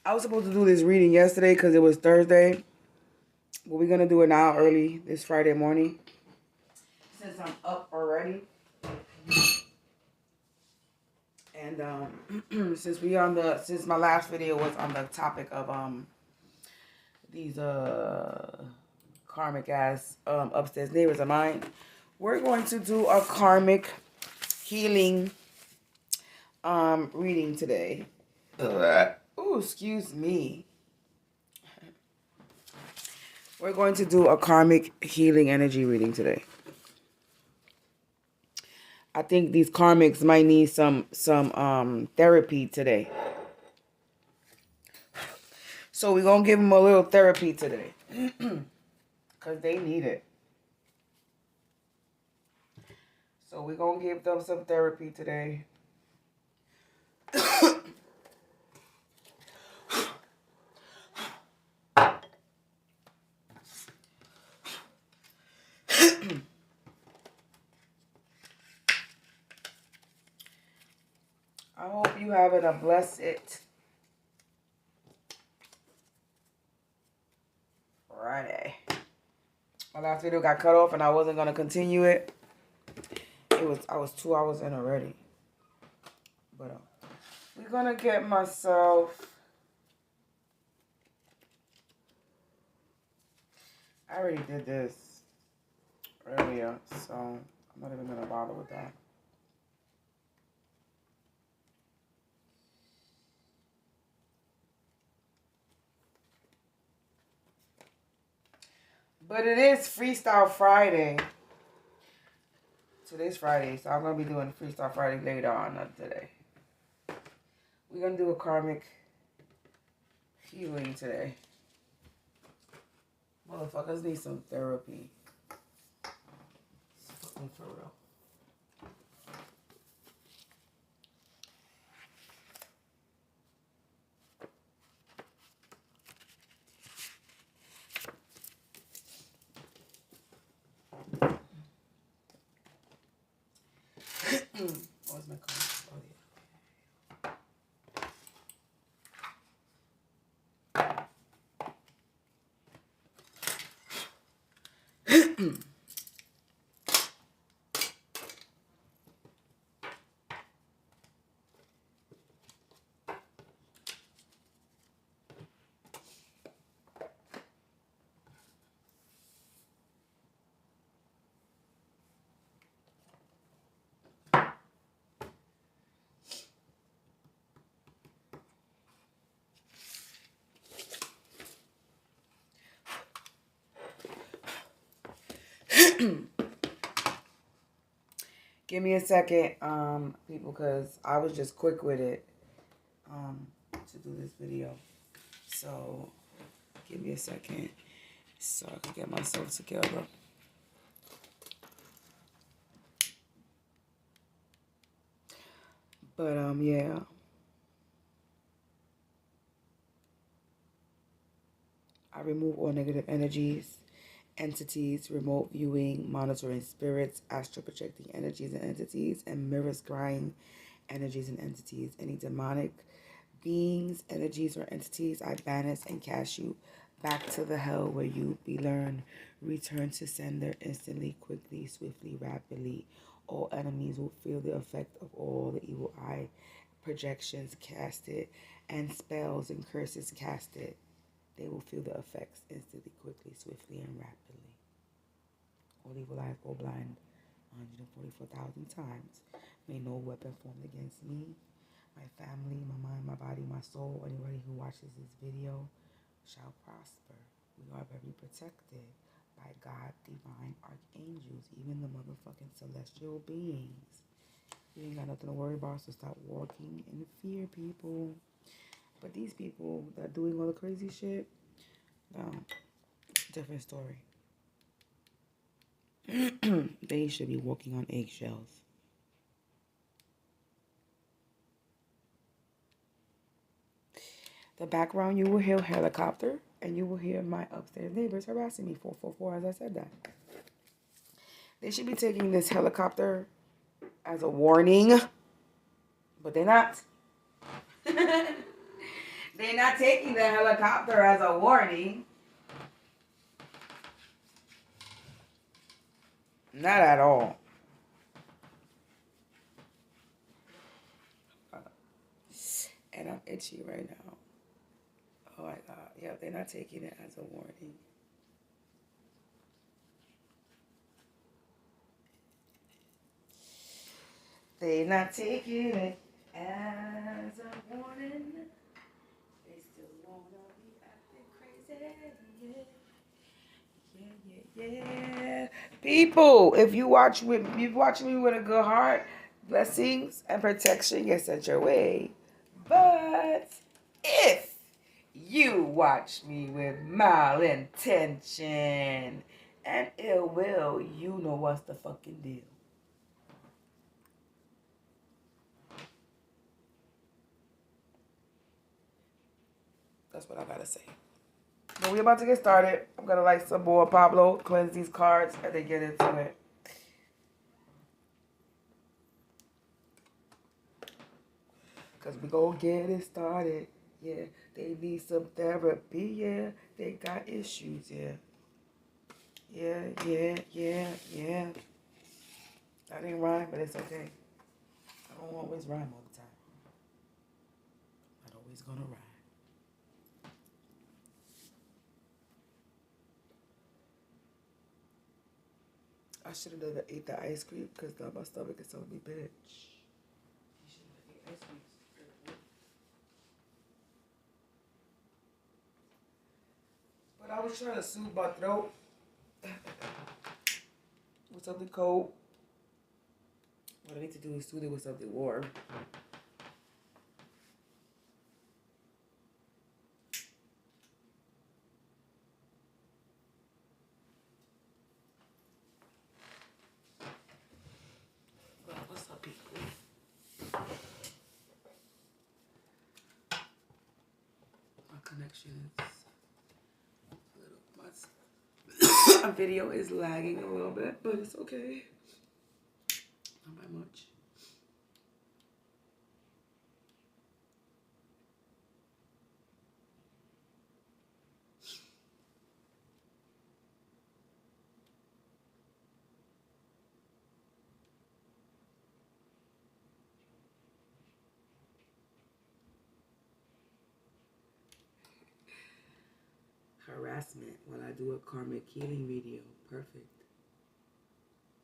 I was supposed to do this reading yesterday because it was Thursday. But we're going to do it now early this Friday morning. Since I'm up already. And since my last video was on the topic of these karmic ass upstairs neighbors of mine, we're going to do a karmic healing reading today. Oh, excuse me. We're going to do a karmic healing energy reading today. I think these karmics might need some therapy today. So we're going to give them a little therapy today. Because they need it. So we're going to give them some therapy today. I hope you having a blessed Friday. My last video got cut off and I wasn't going to continue it. I was 2 hours in already. But we're going to get myself... I already did this earlier, so I'm not even going to bother with that. But it is Freestyle Friday. Today's Friday, so I'm going to be doing Freestyle Friday later on, not today. We're going to do a karmic healing today. Motherfuckers need some therapy. It's fucking for real. Where's my card? Oh, yeah. Give me a second, people, because I was just quick with it to do this video. So, give me a second so I can get myself together. But, yeah. I remove all negative energies, entities, remote viewing, monitoring spirits, astral projecting energies and entities, and mirror scrying energies and entities. Any demonic beings, energies, or entities, I banish and cast you back to the hell where you belong. Return to sender instantly, quickly, swiftly, rapidly. All enemies will feel the effect of all the evil eye projections casted and spells and curses casted. They will feel the effects instantly, quickly, swiftly, and rapidly. All evil eyes go blind 144,000 times. May no weapon formed against me, my family, my mind, my body, my soul, anybody who watches this video shall prosper. We are very protected by God, divine archangels, even the motherfucking celestial beings. You ain't got nothing to worry about, so stop walking in fear, people. But these people that are doing all the crazy shit, different story. They should be walking on eggshells. The background, you will hear a helicopter, and you will hear my upstairs neighbors harassing me. 444, as I said that. They should be taking this helicopter as a warning, but they're not. They're not taking the helicopter as a warning. Not at all. And I'm itchy right now. Oh my God. Yeah, they're not taking it as a warning. They're not taking it as a warning. They still wanna be acting crazy. Yeah. People, if you watch me with a good heart, blessings and protection get sent your way. But if you watch me with malintention and ill will, you know what's the fucking deal. That's what I gotta say. But we're about to get started. I'm gonna like some more Pablo, cleanse these cards, and then get into it. Cause we gonna get it started. Yeah, they need some therapy. Yeah, they got issues. Yeah. Yeah. That didn't rhyme, but it's okay. I don't always rhyme all the time. Not always gonna rhyme. I should have never ate the ice cream because now my stomach is telling me, bitch. You should have ate ice cream. But I was trying to soothe my throat with something cold. What I need to do is soothe it with something warm. Well, what's up, people? My connection is a little. My video is lagging a little bit, but it's okay. Not by much. Harassment when I do a karmic healing video. Perfect.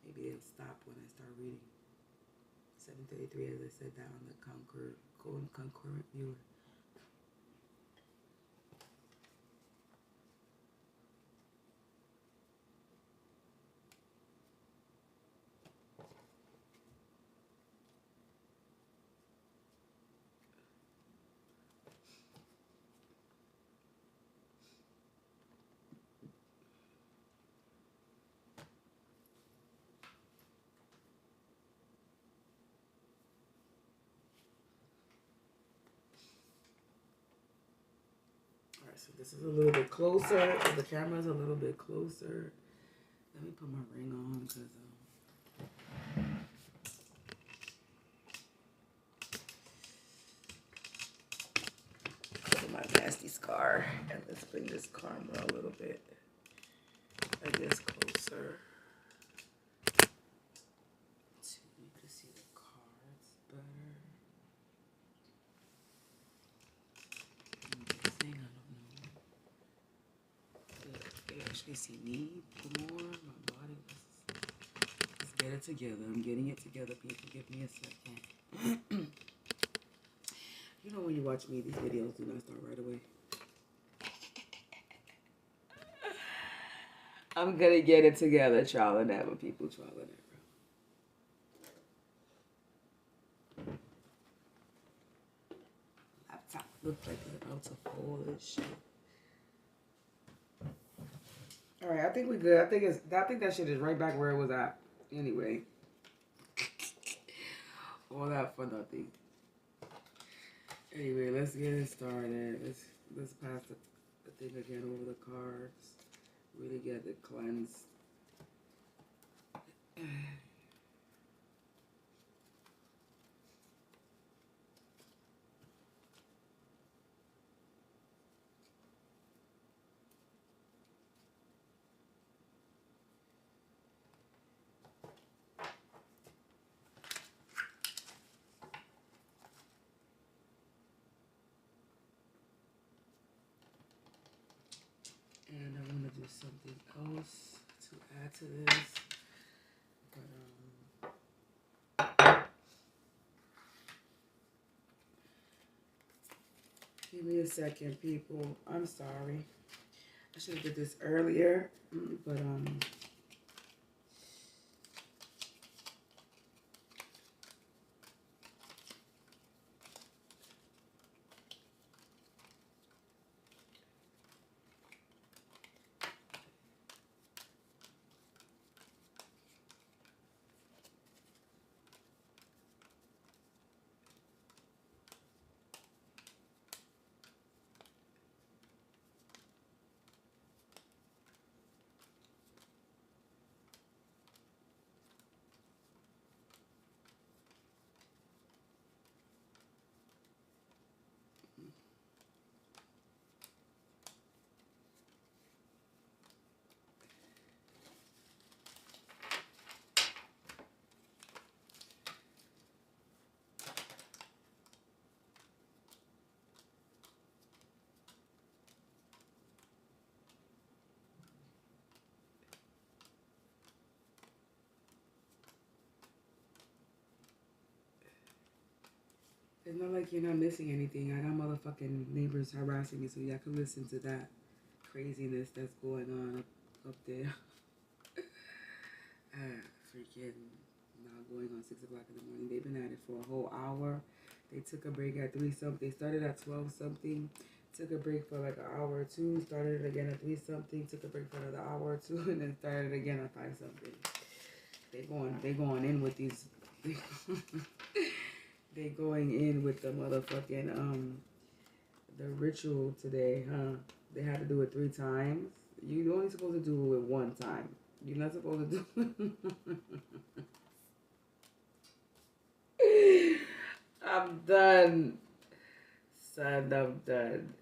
Maybe they'll stop when I start reading. 7:33, as I said that on the concurrent viewer. So this is a little bit closer. The camera's a little bit closer. Let me put my ring on because my nasty scar. And let's bring this camera a little bit, I guess, closer. So you can see the cards better. Actually see me more. My body. Let's get it together. I'm getting it together, people. Give me a second. You know when you watch me, these videos do not start right away. I'm gonna get it together, trial and error, people. Trial and error. Laptop looks like it's about to fall and shit. All right, I think we're good. I think that shit is right back where it was at. Anyway, all that for nothing. Anyway, let's get it started. Let's pass the thing again over the cards. Really get it cleansed. do something else to add to this. But, give me a second, people. I'm sorry. I should have did this earlier, but it's not like you're not missing anything. I got motherfucking neighbors harassing me, so y'all can listen to that craziness that's going on up there. Freaking now going on 6 o'clock in the morning. They've been at it for a whole hour. They took a break at 3 something. They started at 12 something. Took a break for like an hour or two. Started it again at 3 something. Took a break for another hour or two, and then started it again at 5 something. They going in with these. They going in with the motherfucking the ritual today, huh? They had to do it 3 times. You're only supposed to do it 1 time. You're not supposed to do it. I'm done. Son, I'm done.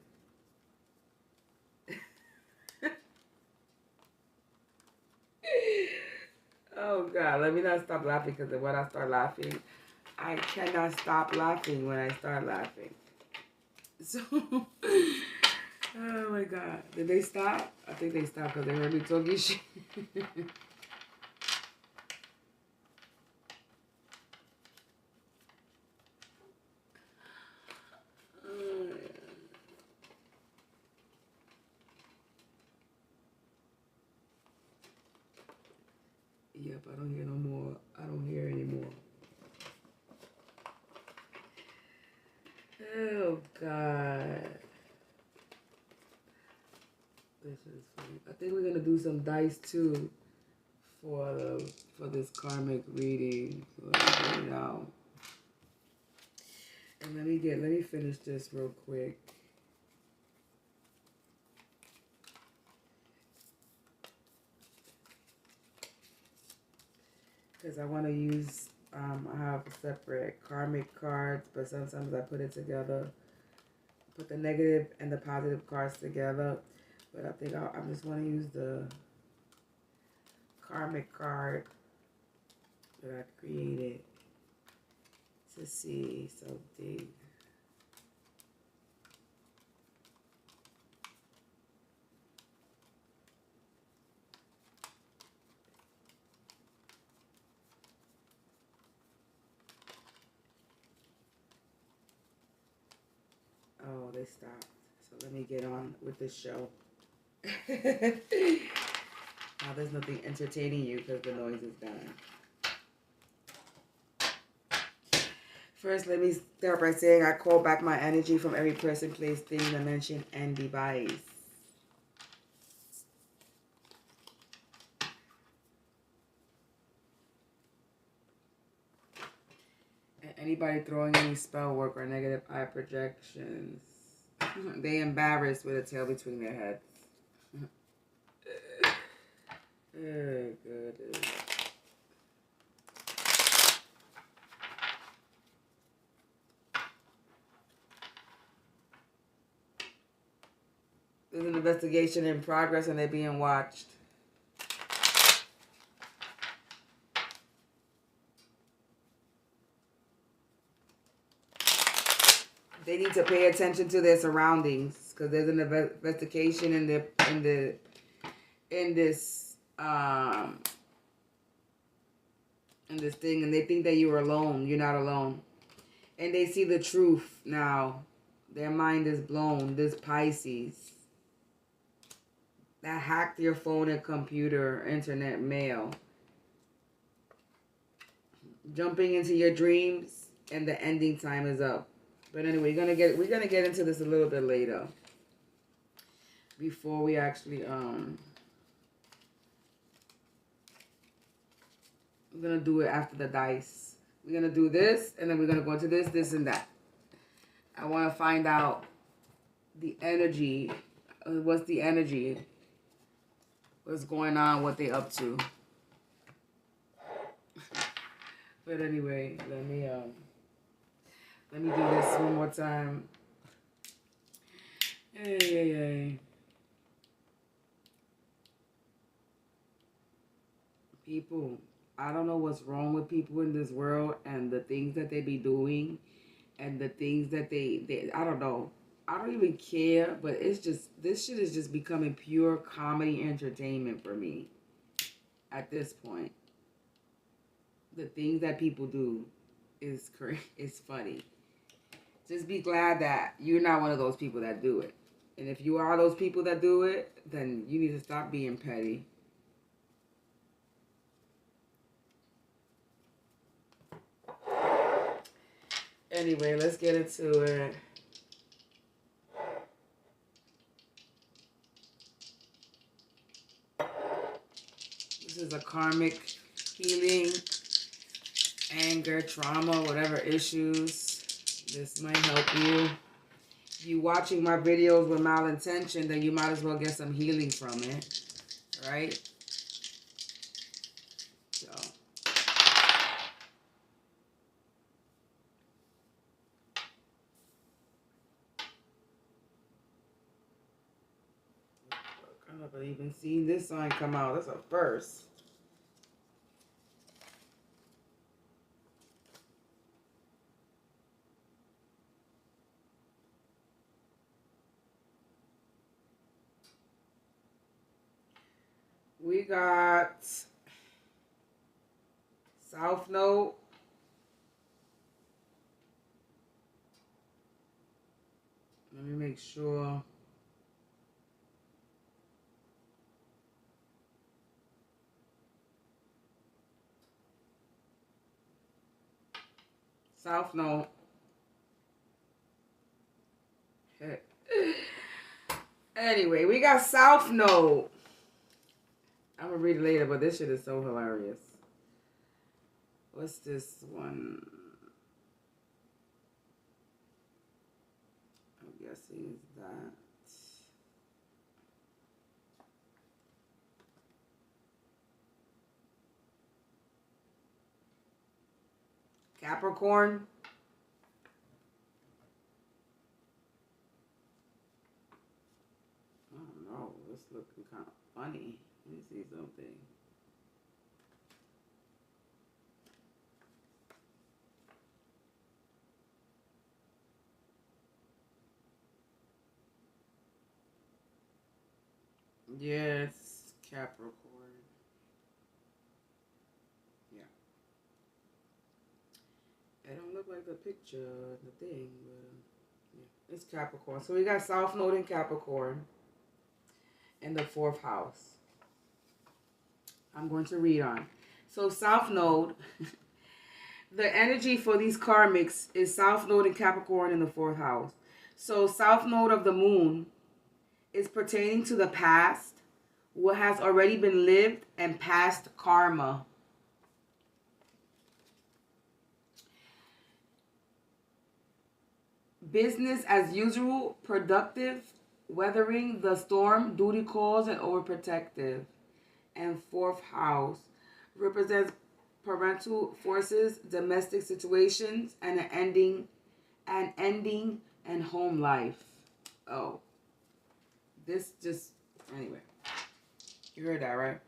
Oh God, let me not stop laughing, because when I start laughing, I cannot stop laughing when I start laughing. So, oh my God. Did they stop? I think they stopped because they heard me talking shit. Yep, I don't hear no more. I don't hear anymore. Oh God. This is funny. I think we're gonna do some dice too for this karmic reading. So let me get it out. And let me finish this real quick. Because I want to use, I have separate karmic cards, but sometimes I put it together, put the negative and the positive cards together. But I think I just want to use the karmic card that I created to see something. Oh, they stopped. So let me get on with this show. Now there's nothing entertaining you because the noise is done. First, let me start by saying I call back my energy from every person, place, thing, dimension, and device. And anybody throwing any spell work or negative eye projections, they embarrassed with a tail between their heads. Oh, goodness. There's an investigation in progress and they're being watched. They need to pay attention to their surroundings because there's an investigation in this thing, and they think that you're alone. You're not alone. And they see the truth now. Their mind is blown. This Pisces that hacked your phone and computer, internet, mail, jumping into your dreams, and the ending time is up. But anyway, we're gonna get into this a little bit later. Before we actually we're gonna do it after the dice. We're gonna do this, and then we're gonna go into this, and that. I want to find out the energy. What's the energy? What's going on? What they up to? But anyway, let me do this one more time. Hey. People, I don't know what's wrong with people in this world and the things that they be doing and the things that they I don't know. I don't even care, but it's just, this shit is just becoming pure comedy entertainment for me at this point. The things that people do is funny. Just be glad that you're not one of those people that do it. And if you are those people that do it, then you need to stop being petty. Anyway, let's get into it. This is a karmic healing, anger, trauma, whatever issues. This might help you. If you're watching my videos with malintention, then you might as well get some healing from it, right? So. I've never even seen this sign come out. That's a first. We got South Node. Let me make sure. South Node. Anyway, we got South Node. I'm going to read it later, but this shit is so hilarious. What's this one? I'm guessing is that. Capricorn. I don't know. It's looking kind of funny. Let me see something. Yes, Capricorn. Yeah. It don't look like the picture, the thing, but yeah, it's Capricorn. So we got South Node in Capricorn in the 4th house. I'm going to read on. So South Node, the energy for these karmics is South Node in Capricorn in the 4th house. So South Node of the moon is pertaining to the past, what has already been lived, and past karma. Business as usual, productive, weathering the storm, duty calls, and overprotective. And 4th house represents parental forces, domestic situations, and an ending and home life. Oh. This just, anyway. You heard that, right?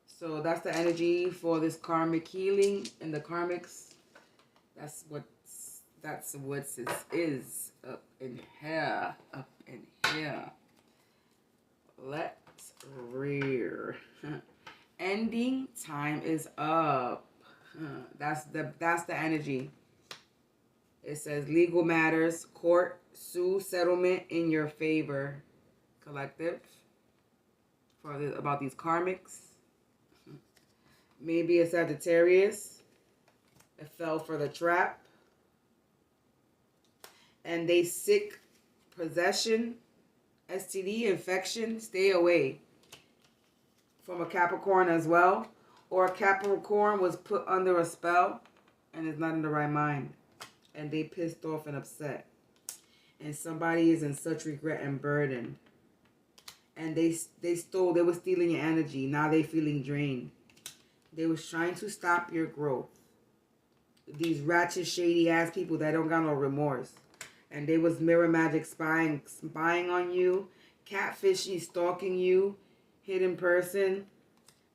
So that's the energy for this karmic healing and the karmics. That's what this is up in here. Let's rear. Ending time is up. That's the energy. It says legal matters, court, sue, settlement in your favor. Collective. About these karmics. Maybe a Sagittarius. It fell for the trap. And they sick possession, STD, infection. Stay away. From a Capricorn as well. Or a Capricorn was put under a spell and is not in the right mind. And they pissed off and upset. And somebody is in such regret and burden. And they were stealing your energy. Now they feeling drained. They was trying to stop your growth. These ratchet, shady ass people that don't got no remorse. And they was mirror magic spying on you, catfishing, stalking you, hidden person.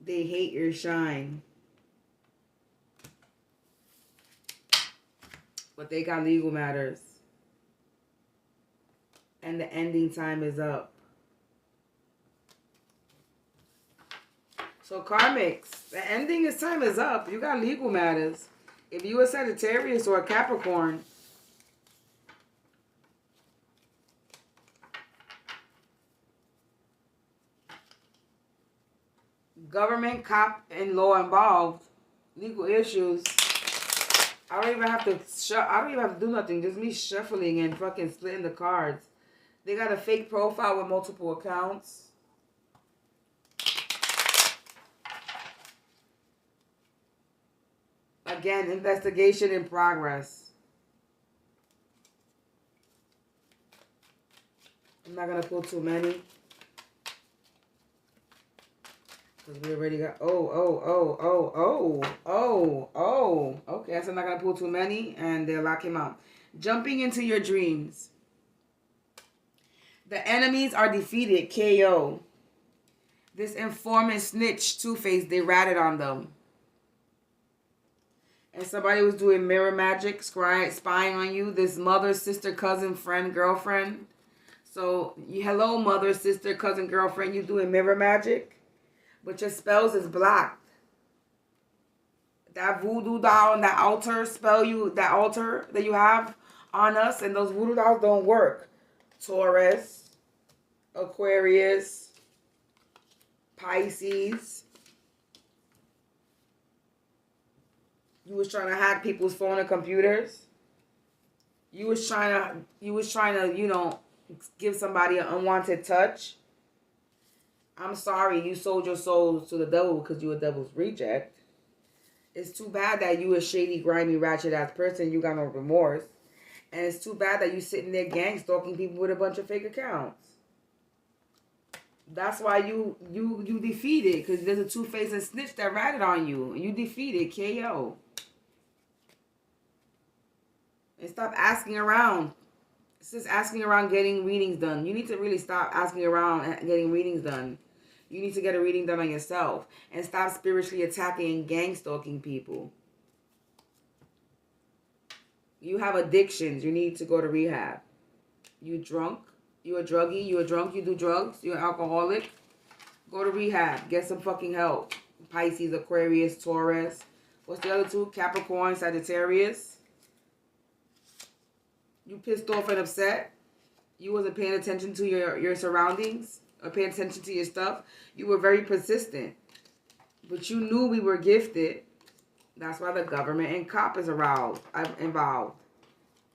They hate your shine. But they got legal matters. And the ending time is up. So karmics, the ending time is up. You got legal matters. If you a Sagittarius or a Capricorn, government, cop, and law involved, legal issues. I don't even have to do nothing. Just me shuffling and fucking splitting the cards. They got a fake profile with multiple accounts. Again, investigation in progress. I'm not going to pull too many. Because we already got... Okay, so I'm not going to pull too many. And they'll lock him out. Jumping into your dreams. The enemies are defeated. KO. This informant snitch, Two-Face, they ratted on them. And somebody was doing mirror magic, spying on you. This mother, sister, cousin, friend, girlfriend. So, hello, mother, sister, cousin, girlfriend. You doing mirror magic. But your spells is blocked. That voodoo doll and that altar that altar that you have on us. And those voodoo dolls don't work. Taurus, Aquarius, Pisces. You was trying to hack people's phone and computers. You was trying to, you know, give somebody an unwanted touch. I'm sorry you sold your soul to the devil because you a devil's reject. It's too bad that you a shady, grimy, ratchet ass person. You got no remorse. And it's too bad that you sitting there gang stalking people with a bunch of fake accounts. That's why you defeated, because there's a two-faced and snitch that ratted on you. You defeated, KO. And stop asking around. It's just asking around getting readings done. You need to really stop asking around and getting readings done. You need to get a reading done on yourself. And stop spiritually attacking and gang stalking people. You have addictions. You need to go to rehab. You drunk. You a druggie. You a drunk. You do drugs. You're an alcoholic. Go to rehab. Get some fucking help. Pisces, Aquarius, Taurus. What's the other two? Capricorn, Sagittarius. You pissed off and upset. You wasn't paying attention to your surroundings. Or paying attention to your stuff. You were very persistent. But you knew we were gifted. That's why the government and cop is involved.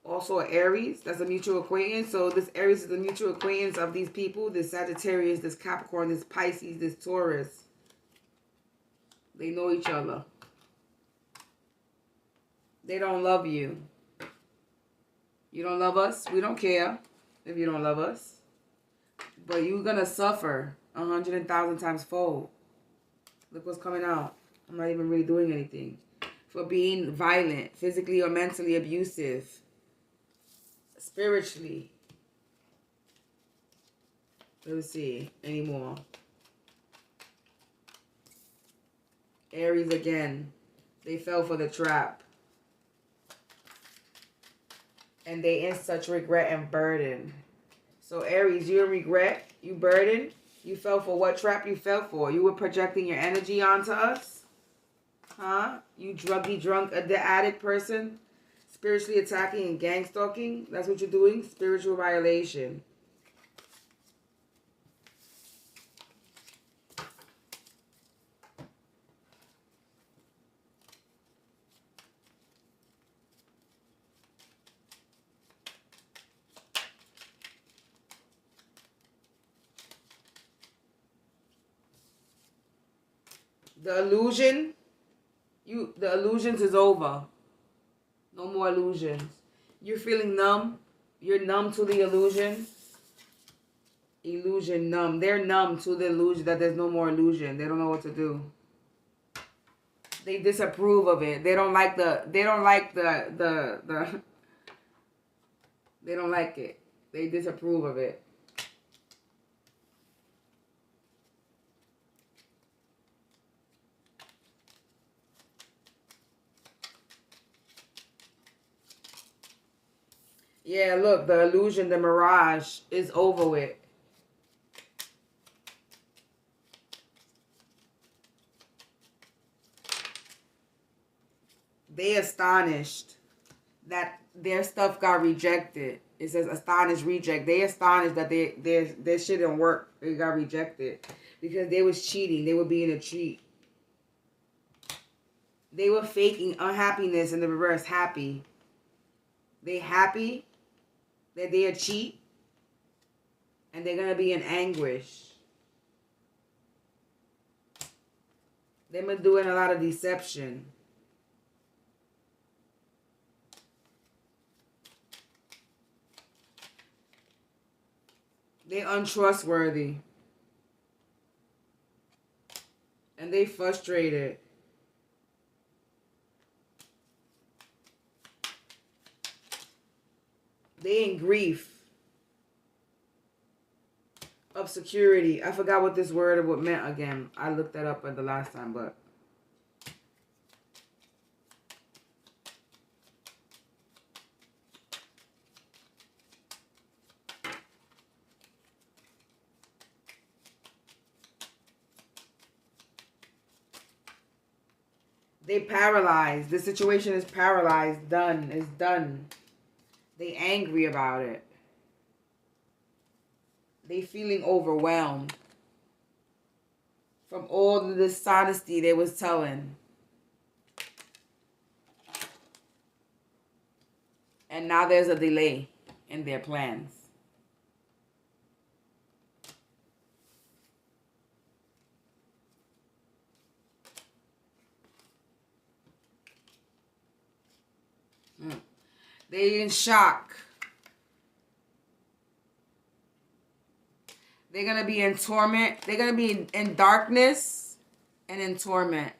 Also Aries, that's a mutual acquaintance. So this Aries is a mutual acquaintance of these people. This Sagittarius, this Capricorn, this Pisces, this Taurus. They know each other. They don't love you. You don't love us? We don't care if you don't love us. But you're going to suffer 100,000 times fold. Look what's coming out. I'm not even really doing anything. For being violent, physically or mentally abusive. Spiritually. Let's see. Any more. Aries again. They fell for the trap. And they in such regret and burden. So Aries, you in regret, you burden, You fell for what trap you fell for? You were projecting your energy onto us? Huh? You druggy, drunk, addict person? Spiritually attacking and gang stalking? That's what you're doing? Spiritual violation. The illusion, the illusions is over. No more illusions. You're feeling numb. You're numb to the illusion. Illusion numb. They're numb to the illusion that there's no more illusion. They don't know what to do. They disapprove of it. They don't like they don't like they don't like it. They disapprove of it. Yeah, look, the illusion, the mirage is over with. They astonished that their stuff got rejected. It says astonished reject. They astonished that their shit didn't work. It got rejected because they was cheating. They were being a cheat. They were faking unhappiness in the reverse happy. They happy that they a cheat and they're gonna be in anguish. They've been doing a lot of deception. They untrustworthy. And they frustrated. They in grief of security. I forgot what this word meant again. I looked that up at the last time, but they paralyzed. The situation is paralyzed. Done. It's done. They angry about it. They feeling overwhelmed from all the dishonesty they was telling. And now there's a delay in their plans. They in shock. They're going to be in torment. They're going to be in darkness and in torment.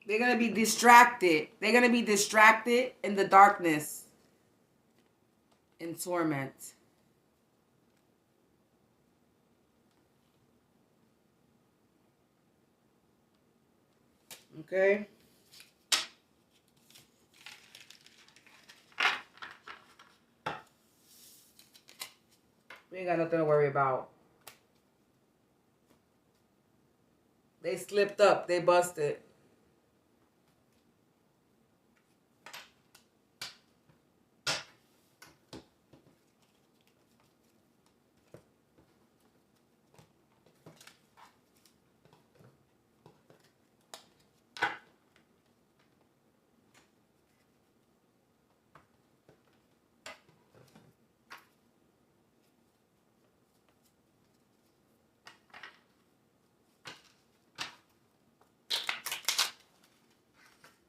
They're going to be distracted. They're going to be distracted in the darkness. In torment. Okay? We ain't got nothing to worry about. They slipped up. They busted.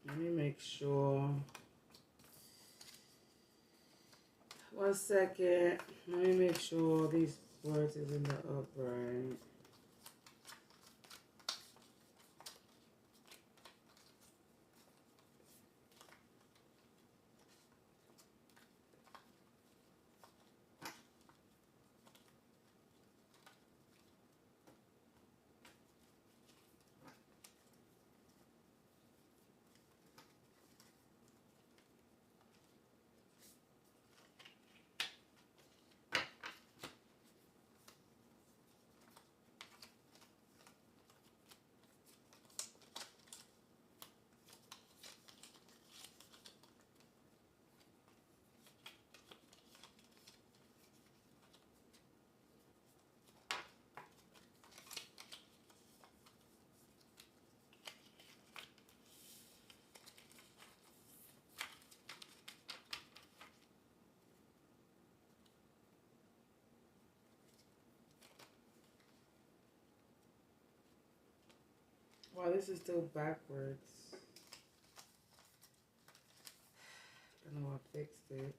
Let me make sure. 1 second. Let me make sure these words is in the upright. Wow, this is still backwards. I know I fixed it.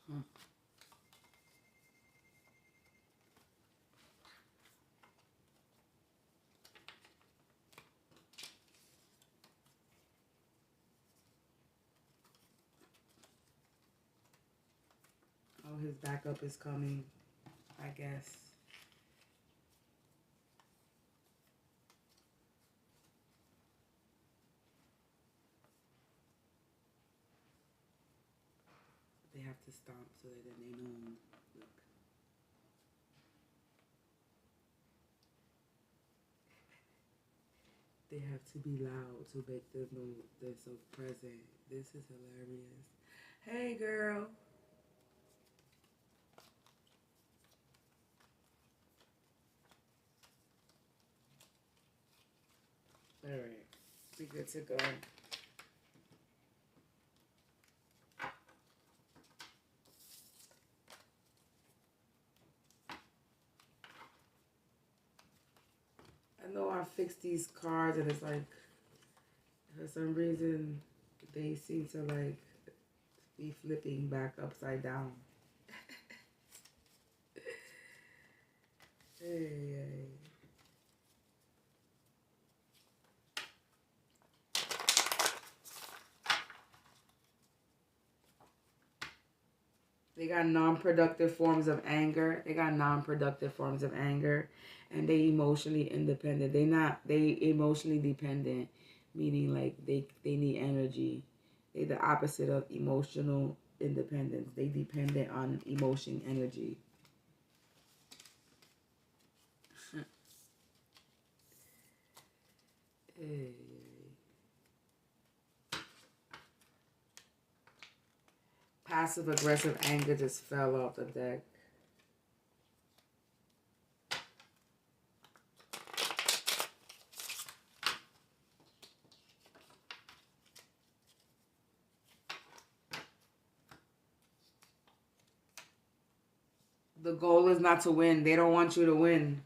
Huh. Oh, his backup is coming, I guess. They have to stomp so that then they know. Look. They have to be loud to make them know they're so present. This is hilarious. Hey, girl. All right. We good to go. I know I fixed these cards and it's like, for some reason, they seem to like be flipping back upside down. Hey. They got non-productive forms of anger. And they emotionally independent. They emotionally dependent, meaning like they need energy. They the opposite of emotional independence. They dependent on emotion energy. Hey. Passive aggressive anger just fell off the deck. The goal is not to win. They don't want you to win.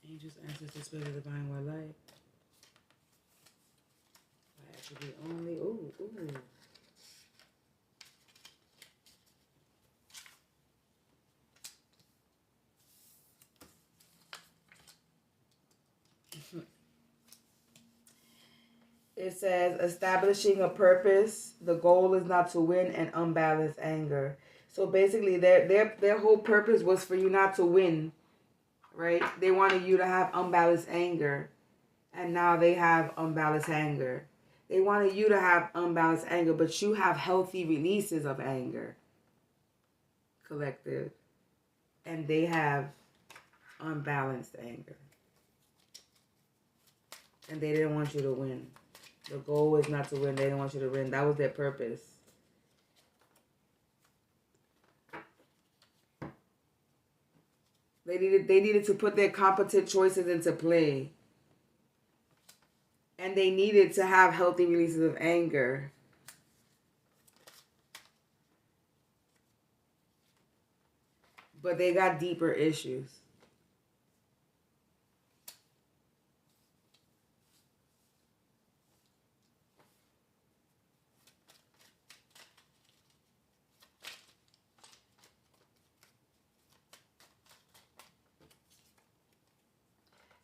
Angels, ancestors, spirit of divine white light. I actually only. Ooh. It says establishing a purpose. The goal is not to win and unbalanced anger. So basically, their whole purpose was for you not to win, right? They wanted you to have unbalanced anger, and now they have unbalanced anger. They wanted you to have unbalanced anger, but you have healthy releases of anger, collective, and they have unbalanced anger, and they didn't want you to win. The goal is not to win. They didn't want you to win. That was their purpose. They needed to put their competent choices into play. And they needed to have healthy releases of anger. But they got deeper issues.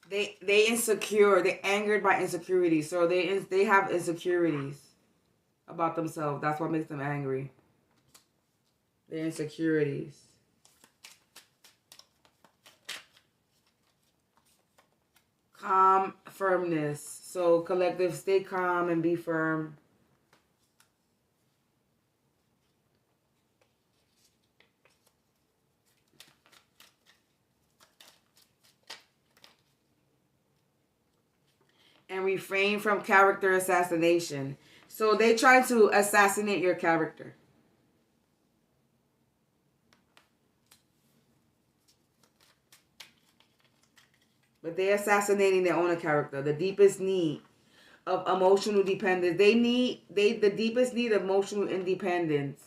They insecure. They angered by insecurity. So they have insecurities about themselves. That's what makes them angry. Their insecurities. Calm, firmness. So collective, stay calm and be firm. refrain from character assassination. So they try to assassinate your character. But they're assassinating their own character. The deepest need of emotional dependence. The deepest need of emotional independence.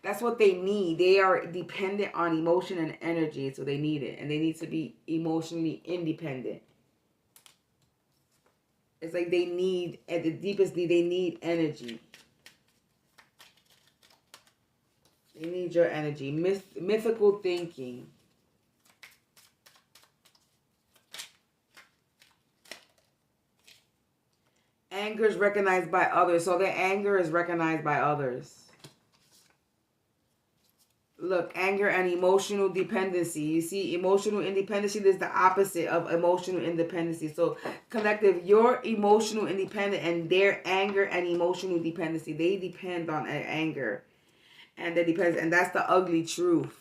That's what they need. They are dependent on emotion and energy, so they need it. And they need to be emotionally independent. It's like they need, at the deepest need, they need energy. They need your energy. Mythical thinking. Anger is recognized by others. So their anger is recognized by others. Look, anger and emotional dependency. You see, emotional independency is the opposite of emotional independency. So, collective, your emotional independent and their anger and emotional dependency. They depend on anger. And they depend, and that's the ugly truth.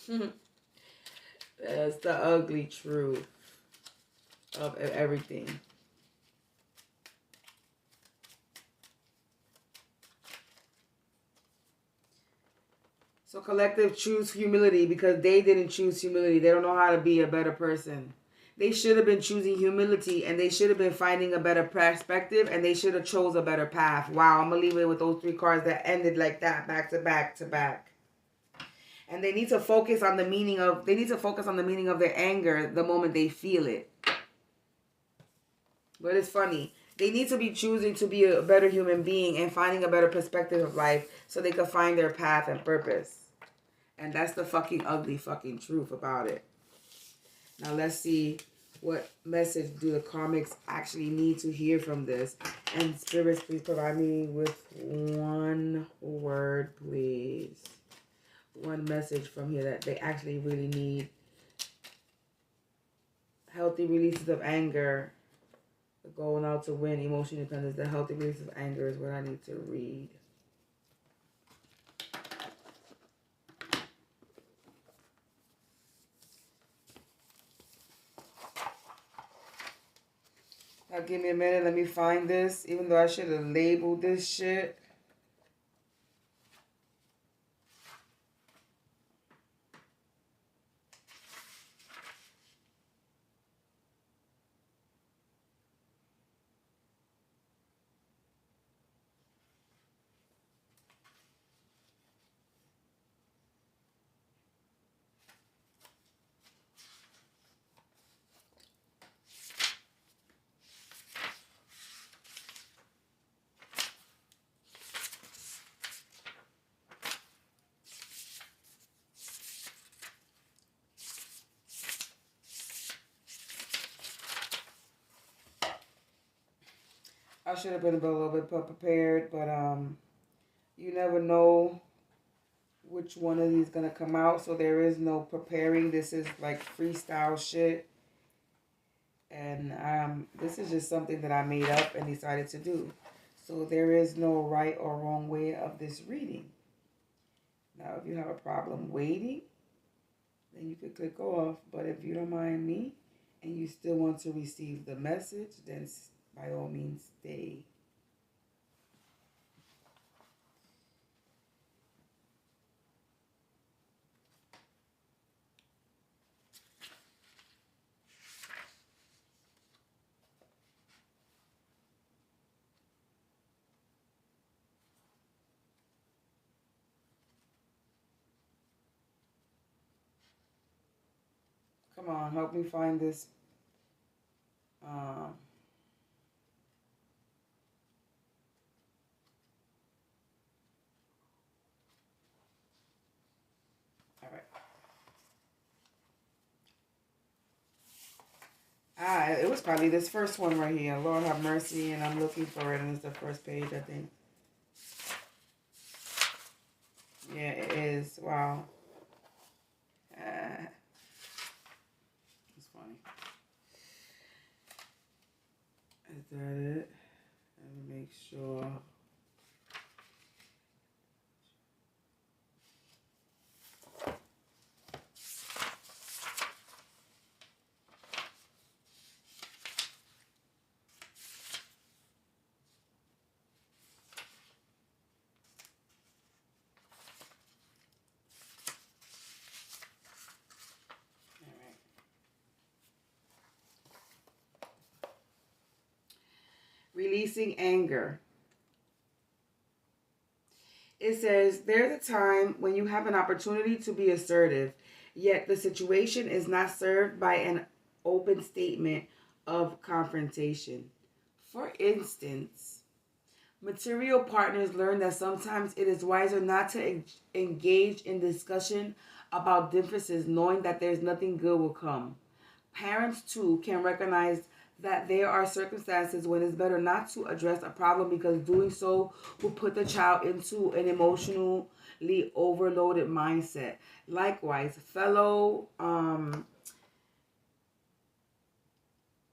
That's the ugly truth of everything. So collective choose humility because they didn't choose humility. They don't know how to be a better person. They should have been choosing humility and they should have been finding a better perspective and they should have chose a better path. Wow, I'm going to leave it with those 3 cards that ended like that, back to back to back. And they need to focus on the meaning of their anger the moment they feel it. But it's funny. They need to be choosing to be a better human being and finding a better perspective of life so they can find their path and purpose. And that's the fucking ugly fucking truth about it. Now let's see what message do the karmics actually need to hear from this. And spirits, please provide me with one word, please. One message from here that they actually really need. Healthy releases of anger. Going out to win, emotional independence. The healthy release of anger is what I need to read. Now give me a minute, let me find this. Even though I should have labeled this shit. I should have been a little bit prepared, but you never know which one of these gonna come out, so there is no preparing. This is like freestyle shit, and this is just something that I made up and decided to do. So there is no right or wrong way of this reading. Now, if you have a problem waiting, then you could click off. But if you don't mind me, and you still want to receive the message, then by all means, stay. Come on, help me find this. All right. It was probably this first one right here. Lord have mercy, and I'm looking for it, and it's the first page, I think. Yeah, it is. Wow. It's funny. Is that it? Let me make sure. releasing anger. It says, there's a time when you have an opportunity to be assertive, yet the situation is not served by an open statement of confrontation. For instance, material partners learn that sometimes it is wiser not to engage in discussion about differences, knowing that there's nothing good will come. Parents, too, can recognize that there are circumstances when it's better not to address a problem because doing so will put the child into an emotionally overloaded mindset. Likewise, fellow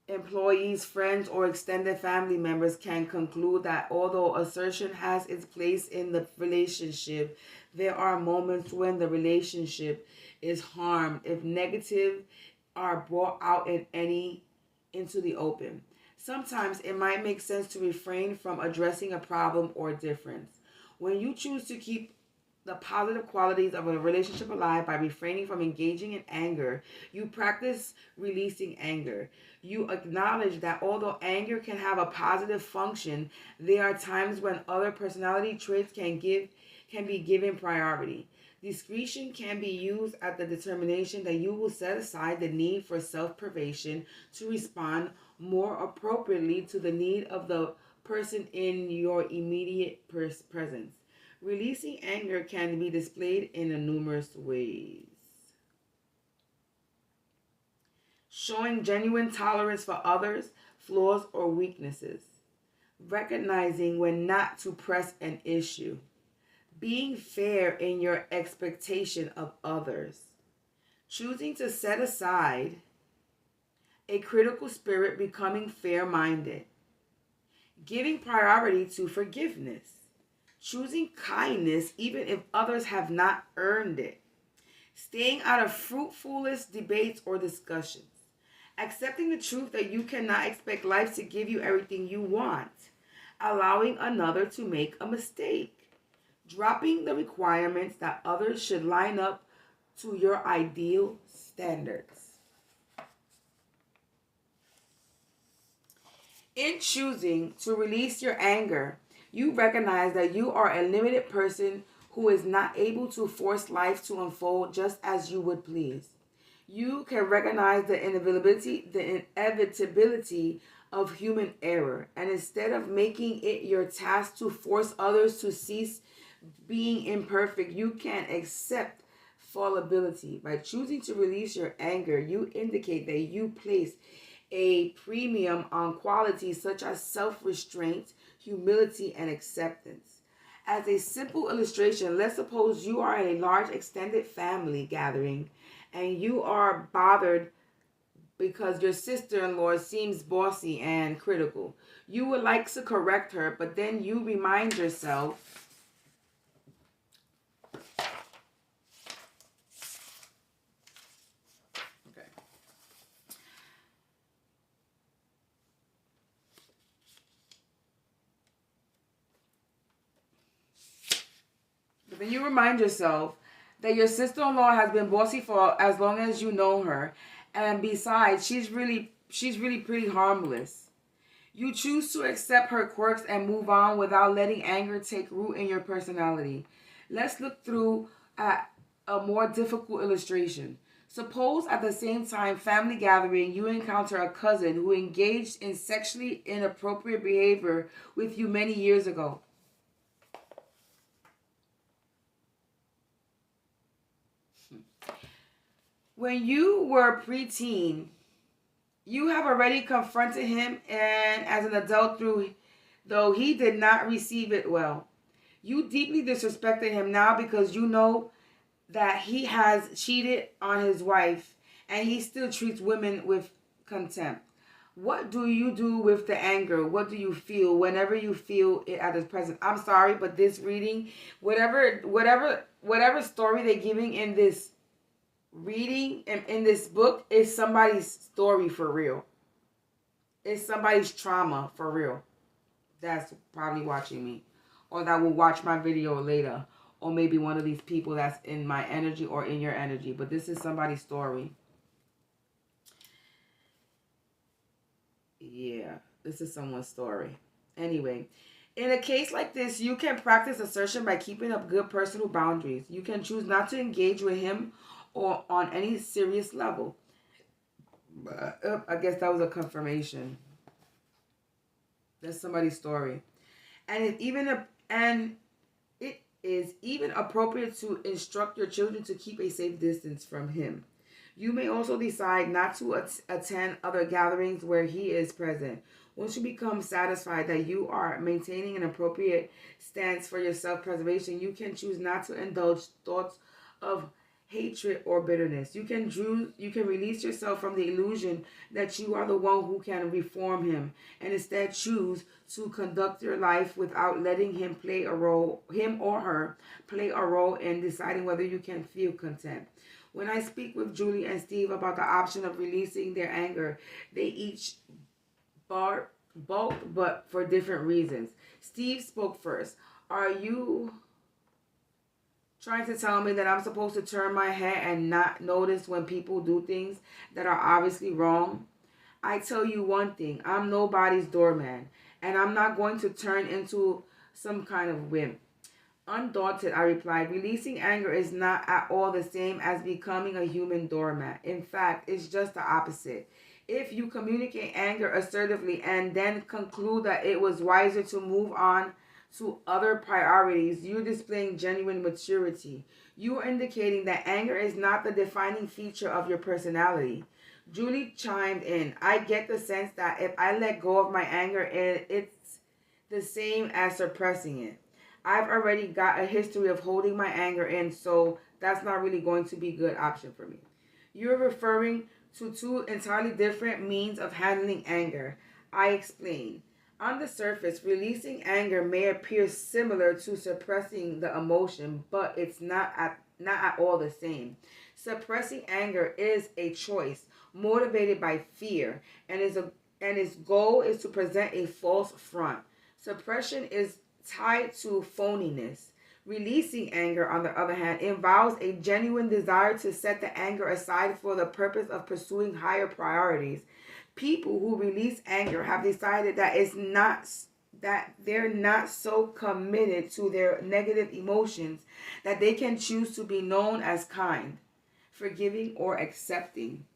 employees, friends, or extended family members can conclude that although assertion has its place in the relationship, there are moments when the relationship is harmed if negative are brought out into the open. Sometimes it might make sense to refrain from addressing a problem or difference. When you choose to keep the positive qualities of a relationship alive by refraining from engaging in anger, you practice releasing anger. You acknowledge that although anger can have a positive function, there are times when other personality traits can be given priority. Discretion can be used at the determination that you will set aside the need for self-preservation to respond more appropriately to the need of the person in your immediate presence. Releasing anger can be displayed in numerous ways. Showing genuine tolerance for others' flaws or weaknesses. Recognizing when not to press an issue. Being fair in your expectation of others. Choosing to set aside a critical spirit, becoming fair-minded. Giving priority to forgiveness. Choosing kindness even if others have not earned it. Staying out of fruitless debates or discussions. Accepting the truth that you cannot expect life to give you everything you want. Allowing another to make a mistake. Dropping the requirements that others should line up to your ideal standards. In choosing to release your anger, you recognize that you are a limited person who is not able to force life to unfold just as you would please. You can recognize the inevitability of human error, and instead of making it your task to force others to cease being imperfect, you can accept fallibility. By choosing to release your anger, you indicate that you place a premium on qualities such as self-restraint, humility, and acceptance. As a simple illustration, let's suppose you are in a large extended family gathering and you are bothered because your sister-in-law seems bossy and critical. You would like to correct her, but then you remind yourself that your sister-in-law has been bossy for as long as you know her, and besides, she's really pretty harmless. You choose to accept her quirks and move on without letting anger take root in your personality. Let's look through at a more difficult illustration. Suppose at the same time family gathering you encounter a cousin who engaged in sexually inappropriate behavior with you many years ago. When you were preteen, you have already confronted him, and as an adult, though he did not receive it well. You deeply disrespected him now because you know that he has cheated on his wife and he still treats women with contempt. What do you do with the anger? What do you feel whenever you feel it at this present? I'm sorry, but this reading, whatever story they're giving in this reading and in this book is somebody's story for real. It's somebody's trauma for real. That's probably watching me, or that will watch my video later, or maybe one of these people that's in my energy or in your energy. But this is somebody's story. Yeah, this is someone's story. Anyway, in a case like this, you can practice assertion by keeping up good personal boundaries. You can choose not to engage with him or on any serious level. I guess that was a confirmation. That's somebody's story. And it is even appropriate to instruct your children to keep a safe distance from him. You may also decide not to attend other gatherings where he is present. Once you become satisfied that you are maintaining an appropriate stance for your self-preservation, you can choose not to indulge thoughts of hatred or bitterness. You can release yourself from the illusion that you are the one who can reform him, and instead choose to conduct your life without letting him or her play a role in deciding whether you can feel content. When I speak with Julie and Steve about the option of releasing their anger, they each bulked, but for different reasons. Steve spoke first. Are you trying to tell me that I'm supposed to turn my head and not notice when people do things that are obviously wrong? I tell you one thing, I'm nobody's doorman, and I'm not going to turn into some kind of wimp. Undaunted, I replied, releasing anger is not at all the same as becoming a human doormat. In fact, it's just the opposite. If you communicate anger assertively and then conclude that it was wiser to move on to other priorities, you're displaying genuine maturity. You are indicating that anger is not the defining feature of your personality. Julie chimed in. I get the sense that if I let go of my anger, it's the same as suppressing it. I've already got a history of holding my anger in, so that's not really going to be a good option for me. You're referring to two entirely different means of handling anger. I explain. On the surface, releasing anger may appear similar to suppressing the emotion, but it's not at all the same. Suppressing anger is a choice motivated by fear, and its goal is to present a false front. Suppression is tied to phoniness. Releasing anger, on the other hand, involves a genuine desire to set the anger aside for the purpose of pursuing higher priorities. People who release anger have decided that they're not so committed to their negative emotions that they can choose to be known as kind, forgiving, or accepting.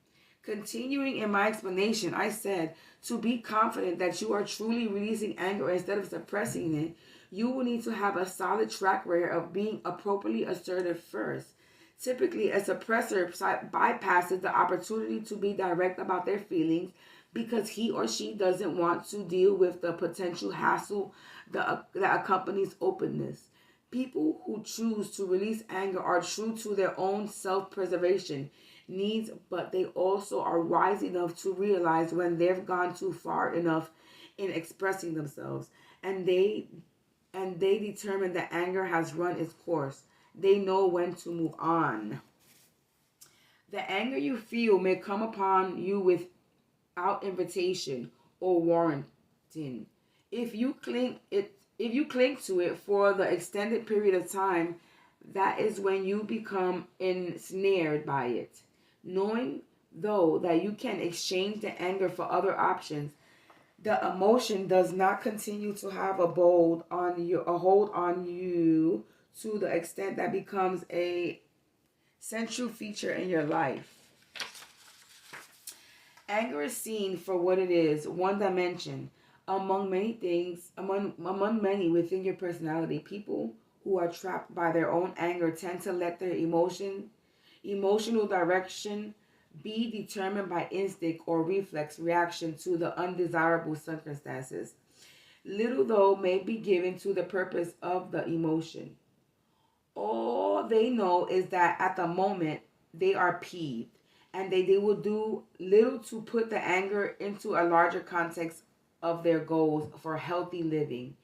Continuing in my explanation, I said, to be confident that you are truly releasing anger instead of suppressing it, you will need to have a solid track record of being appropriately assertive first. Typically, a suppressor bypasses the opportunity to be direct about their feelings because he or she doesn't want to deal with the potential hassle that accompanies openness. People who choose to release anger are true to their own self-preservation needs, but they also are wise enough to realize when they've gone too far enough in expressing themselves, and they determine that anger has run its course. They know when to move on. The anger you feel may come upon you without invitation or warranting. If you cling to it for the extended period of time, that is when you become ensnared by it. Knowing, though, that you can exchange the anger for other options, the emotion does not continue to have a hold on you to the extent that becomes a central feature in your life. Anger is seen for what it is, one dimension. Among many within your personality, people who are trapped by their own anger tend to let their emotional direction be determined by instinct or reflex reaction to the undesirable circumstances. Little though may be given to the purpose of the emotion. All they know is that at the moment they are peeved, and they will do little to put the anger into a larger context of their goals for healthy living.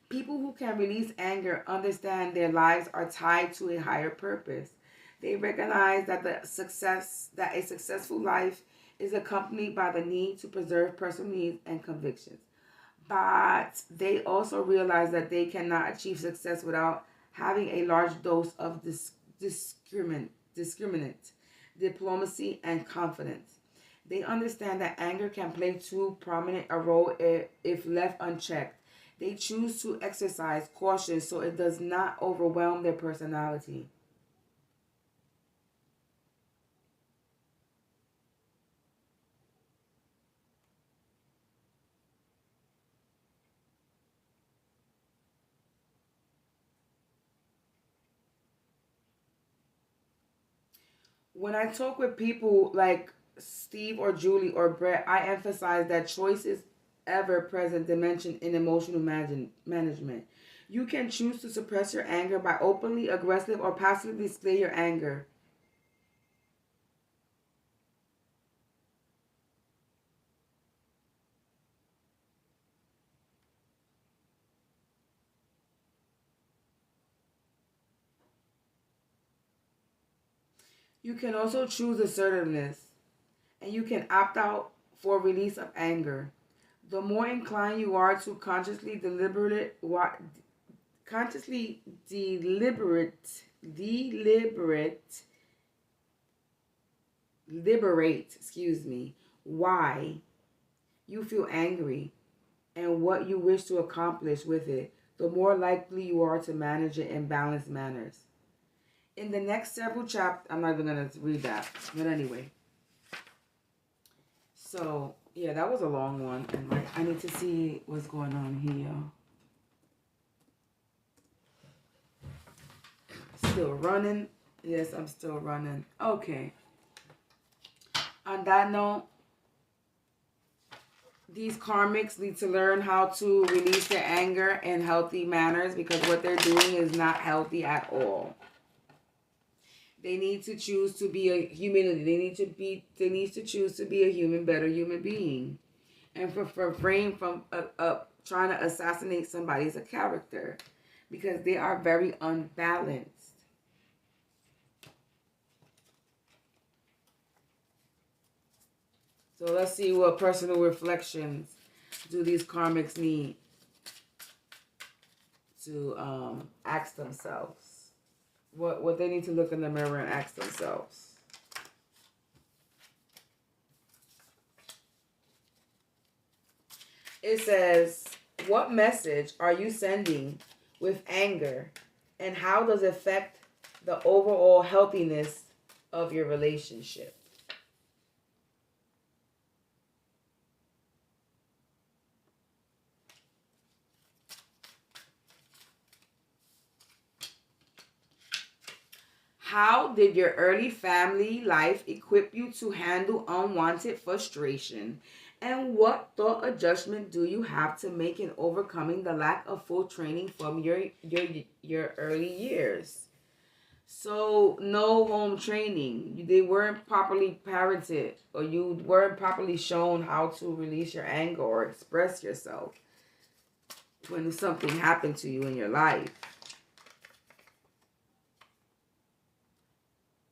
People who can release anger understand their lives are tied to a higher purpose. They recognize that a successful life is accompanied by the need to preserve personal needs and convictions. But they also realize that they cannot achieve success without having a large dose of discriminant, diplomacy, and confidence. They understand that anger can play too prominent a role if left unchecked. They choose to exercise caution so it does not overwhelm their personality. When I talk with people like Steve or Julie or Brett, I emphasize that choice is ever present dimension in emotional management. You can choose to suppress your anger by openly aggressive or passively display your anger. You can also choose assertiveness, and you can opt out for release of anger. The more inclined you are to consciously liberate, why you feel angry and what you wish to accomplish with it, the more likely you are to manage it in balanced manners. In the next several chapters, I'm not even going to read that, but anyway. So, yeah, that was a long one, and I need to see what's going on here. Still running? Yes, I'm still running. Okay. On that note, these karmics need to learn how to release their anger in healthy manners, because what they're doing is not healthy at all. They need to choose to be a humanity. They need to choose to be a better human being, and refrain from trying to assassinate somebody's character, because they are very unbalanced. So let's see what personal reflections do these karmics need to ask themselves. What they need to look in the mirror and ask themselves. It says, what message are you sending with anger, and how does it affect the overall healthiness of your relationship? How did your early family life equip you to handle unwanted frustration? And what thought adjustment do you have to make in overcoming the lack of full training from your early years? So, no home training. They weren't properly parented, or you weren't properly shown how to release your anger or express yourself when something happened to you in your life.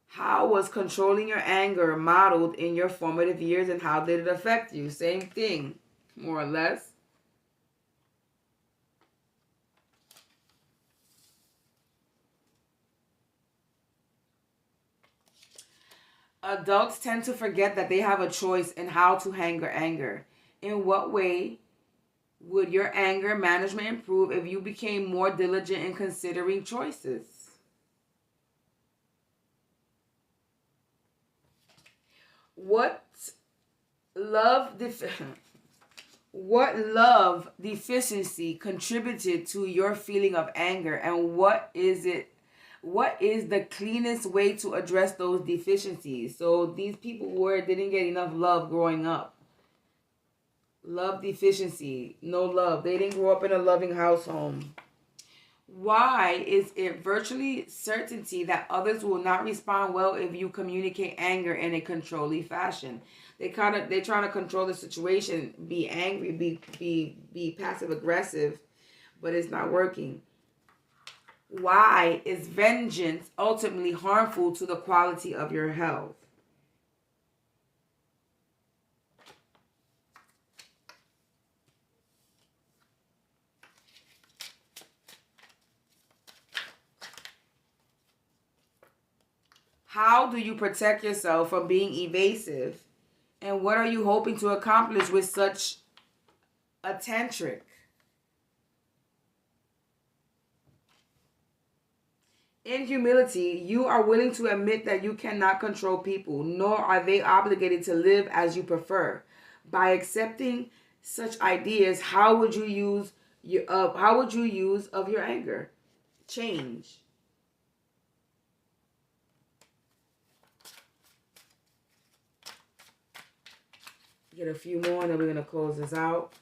How was controlling your anger modeled in your formative years, and how did it affect you? Same thing, more or less. Adults tend to forget that they have a choice in how to handle anger. In what way would your anger management improve if you became more diligent in considering choices? What love deficiency contributed to your feeling of anger, and what is the cleanest way to address those deficiencies? So these people didn't get enough love growing up. Love deficiency, no love. They didn't grow up in a loving household. Why is it virtually certainty that others will not respond well if you communicate anger in a controlling fashion? They're trying to control the situation, be angry, be passive aggressive, but it's not working. Why is vengeance ultimately harmful to the quality of your health? How do you protect yourself from being evasive? And what are you hoping to accomplish with such a tantric? In humility, you are willing to admit that you cannot control people, nor are they obligated to live as you prefer. By accepting such ideas, how would you use of your anger? Change. Get a few more, and then we're gonna close this out.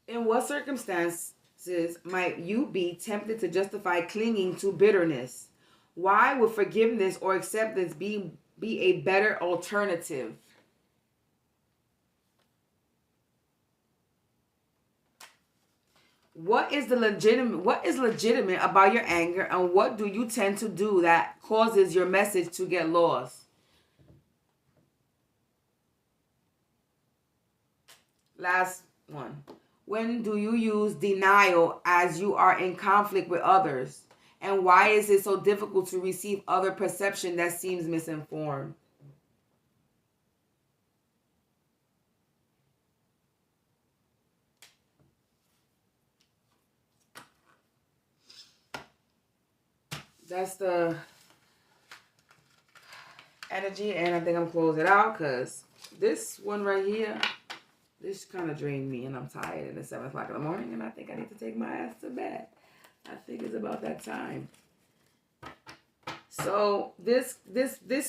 In what circumstances might you be tempted to justify clinging to bitterness? Why would forgiveness or acceptance be a better alternative? What is legitimate about your anger, and what do you tend to do that causes your message to get lost? Last one. When do you use denial as you are in conflict with others? And why is it so difficult to receive other perception that seems misinformed? That's the energy, and I think I'm closing it out because this one right here, this kind of drained me, and I'm tired, and it's 7 o'clock in the morning, and I think I need to take my ass to bed. I think it's about that time. So this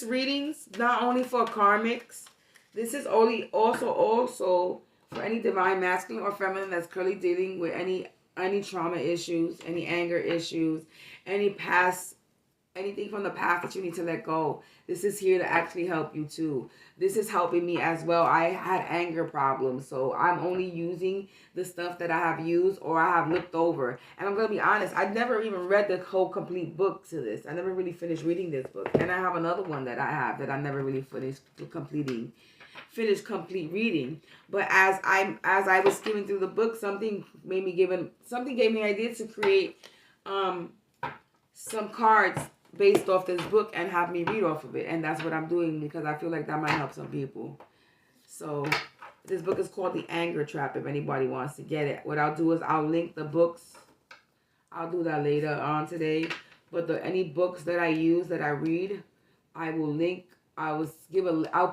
readings not only for karmics, this is also for any divine masculine or feminine that's currently dealing with any trauma issues, any anger issues, anything from the past that you need to let go. This is here to actually help you too. This is helping me as well. I had anger problems, so I'm only using the stuff that I have used or I have looked over. And I'm going to be honest, I never even read the whole complete book to this. I never really finished reading this book. And I have another one that I have that I never really finished complete reading. But as I was skimming through the book, something gave me an idea to create some cards based off this book and have me read off of it. And that's what I'm doing because I feel like that might help some people. So this book is called The Anger Trap if anybody wants to get it. What I'll do is I'll link the books. I'll do that later on today. But any books that I use, that I read, I will link. I'll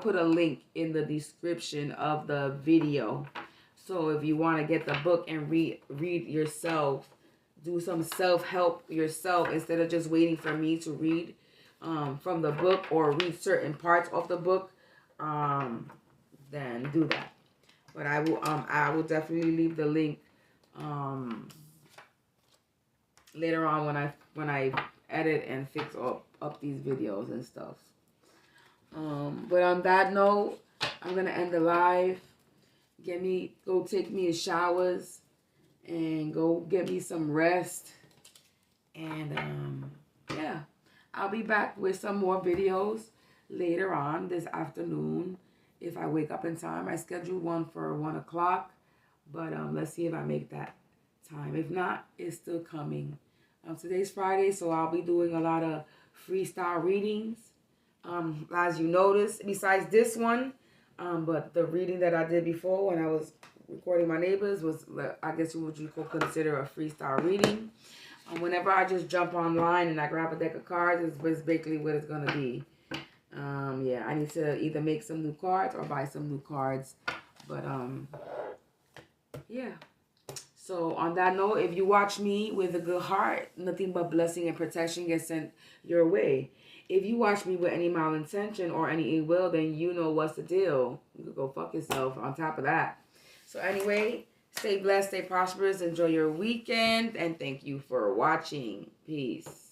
put a link in the description of the video. So if you want to get the book and read yourself, do some self-help yourself instead of just waiting for me to read from the book or read certain parts of the book, then do that. But I will definitely leave the link later on when I edit and fix up these videos and stuff. But on that note, I'm gonna end the live. Go take me a showers and go get me some rest. And yeah, I'll be back with some more videos later on this afternoon if I wake up in time. I scheduled one for 1 o'clock, but let's see if I make that time. If not, it's still coming. Today's Friday, so I'll be doing a lot of freestyle readings. As you notice, besides this one, but the reading that I did before when I was recording my neighbors was, I guess what you could consider a freestyle reading. Whenever I just jump online and I grab a deck of cards, it's basically what it's going to be. Yeah, I need to either make some new cards or buy some new cards. But, yeah. So, on that note, if you watch me with a good heart, nothing but blessing and protection gets sent your way. If you watch me with any malintention or any ill will, then you know what's the deal. You could go fuck yourself on top of that. So anyway, stay blessed, stay prosperous, enjoy your weekend, and thank you for watching. Peace.